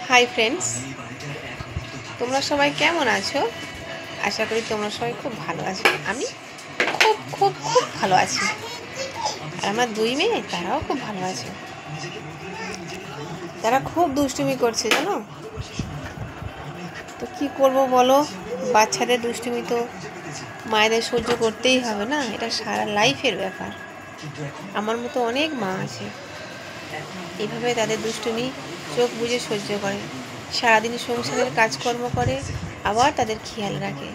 Hi friends, তোমরা সবাই কেমন আছো? আশা করি তোমরা সবাই খুব ভালো আছো। আমি খুব খুব খুব ভালো আছি। আর আমার দুই মেয়ে তারাও খুব ভালো আছে। তারা খুব দুষ্টুমি করছে জানো তো। কি করব বলো, বাচ্চাদের দুষ্টুমি তো মায়েদের সহ্য করতেই হবে না, এটা সারা লাইফের ব্যাপার। আমার মতো অনেক মা আছে, এইভাবে তাদের দুষ্টুমি চোখ বুজে সহ্য করে, সারাদিন সংসারের কাজকর্ম করে, আবার তাদের খেয়াল রাখে।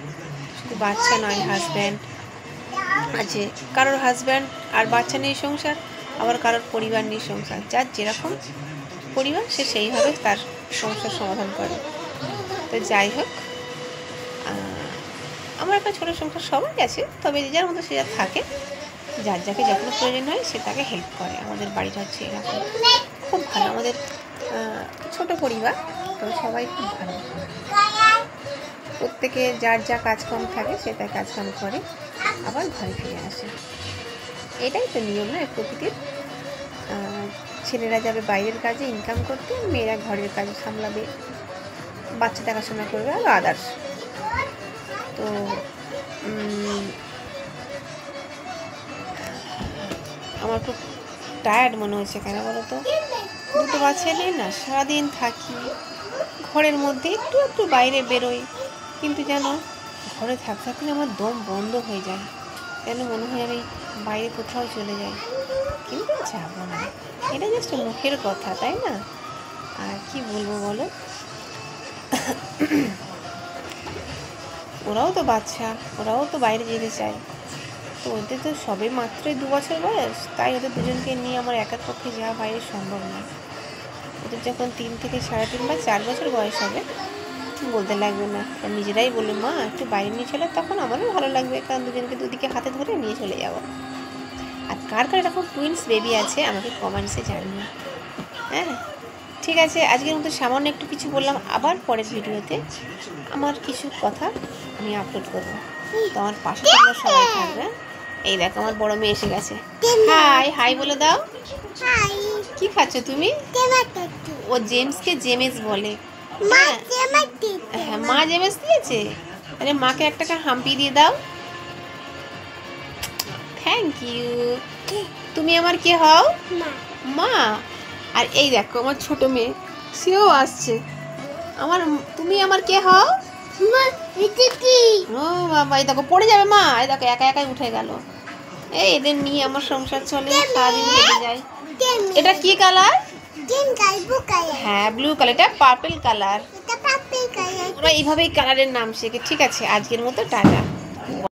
শুধু বাচ্চা নয়, হাজব্যান্ড আছে, কারোর হাজব্যান্ড আর বাচ্চা নেই সংসার, আবার কারোর পরিবার নেই সংসার। যার যেরকম পরিবার সে সেইভাবে তার সমস্যার সমাধান করে। তো যাই হোক, আমার একটা ছোটো সংসার সবাই আছে, তবে যে যার মতো সে যা থাকে, যার যাকে যখন প্রয়োজন হয় সে তাকে হেল্প করে। আমাদের বাড়িটা হচ্ছে এরকম, খুব ভালো। আমাদের ছোট পরিবার, তো সবাই খুব ভালো। প্রত্যেকে যার যা কাজকর্ম থাকে সে তার কাজকাম করে, আবার ঘরে ফিরে আসে। এটাই তো নিয়ম না প্রকৃতির। ছেলেরা যাবে বাইরের কাজে ইনকাম করতে, মেয়েরা ঘরের কাজ সামলাবে, বাচ্চা দেখাশোনা করবে, আর আদার্স। তো আমার খুব টায়ার্ড মনে হচ্ছে, কেন বলো তো? দুটো বাচ্চা নিয়ে না সারাদিন থাকি ঘরের মধ্যে, একটু একটু বাইরে বেরোই, কিন্তু যেন ঘরে থাকতে থাকতে আমার দম বন্ধ হয়ে যায়, যেন মনে হয় আমি বাইরে কোথাও চলে যাই, কিন্তু যাব না। এটা জাস্ট মুখের কথা, তাই না? আর কি বলবো বলো, ওরাও তো বাচ্চা, ওরাও তো বাইরে যেতে চায়। তো ওদের তো সবে মাত্রই 2 বছর বয়স, তাই ওদের দুজনকে নিয়ে আমার একার পক্ষে যাওয়া বাইরে সম্ভব নয়। ওদের যখন 3 থেকে 3.5 বা 4 বছর বয়স হবে, বলতে লাগবে না, নিজেরাই বলবে মা একটু বাইরে নিয়ে চলে, তখন আমারও ভালো লাগবে, কারণ দুজনকে দুদিকে হাতে ধরে নিয়ে চলে যাব। আর কার কার এরকম টুইন্স বেবি আছে আমাকে কমেন্টসে জানিও। হ্যাঁ, ঠিক আছে, আজকের মতো সামান্য একটু কিছু বললাম। আবার পরের ভিডিওতে আমার কিছু কথা আমি আপলোড করবো, তো আমার পাশে তোমরা সবাই থাকবে। এই দেখো আমার বড় মেয়ে এসে গেছে। হাই হাই বলে দাও। কি খাচ্ছ তুমি? ও জেমসকে জেমেস বলে। হ্যাঁ, মা জেমেস দিয়েছে। আরে মাকে একটা হাম্পি দিয়ে দাও। Thank you. তুমি আমার কে হও? মা। আর এই দেখো আমার ছোট মেয়ে, সেও আসছে। তুমি আমার কে হও? ও বাবা, এই দেখো পড়ে যাবে মা, এই দেখো একা একাই উঠে গেল। এই এদের নিয়ে আমার সংসার চলে, সারাদিন কেটে যায়। এটা কি কালার? হ্যাঁ, ব্লু কালার। এটা পার্পল কালার। ওরা এইভাবেই কালারের নাম শেখে। ঠিক আছে, আজকের মতো টাটা।